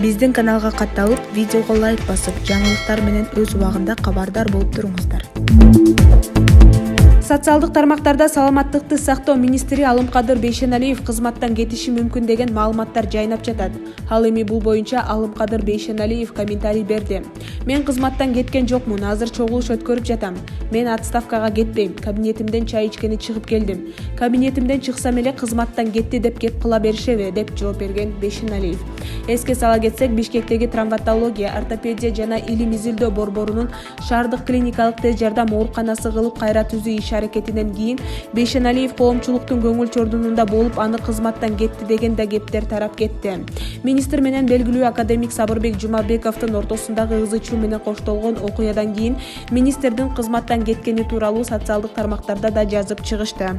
Биздин каналга катталып, видеого лайк басып, жаңылыктар менен өз убагында кабардар болуп туруңуздар. Социалдык тармактарда саламаттыкты сактоо министри Алымкадыр Бейшеналиев кызматтан кетиши мүмкүн деген маалыматтар жайнап жатат. Ал эми бул боюнча Алымкадыр Бейшеналиев комментарий берди. Мен кызматтан кеткен жокмун, азыр чогулуш өткөрүп жатам. Мен отставкага кетпейм. Кабинетимден чай ичкени чыгып келдим. Кабинетимден чыксам эле кызматтан кетти деп кеп кыла беришеби, деп жооп берген Бейшеналиев. Эске сала кетсек, Бишкектеги травматология, ортопедия жана илим изилдөө борборунун шаардык клиникалык тез жардам ооруканасы кылып кайра түзүү иш-аракетинен кийин Бейшеналиев коомчулуктун көңүл чордунунда болуп, аны кызматтан кетти деген да кептер тарап кетти. Министр менен белгилүү академик Сабырбек Жумабековдун ортосундагы ызы-чуу менен коштолгон окуядан кийин министрдин кызматтан кеткени тууралуу социалдык тармактарда да жазып чыгышты.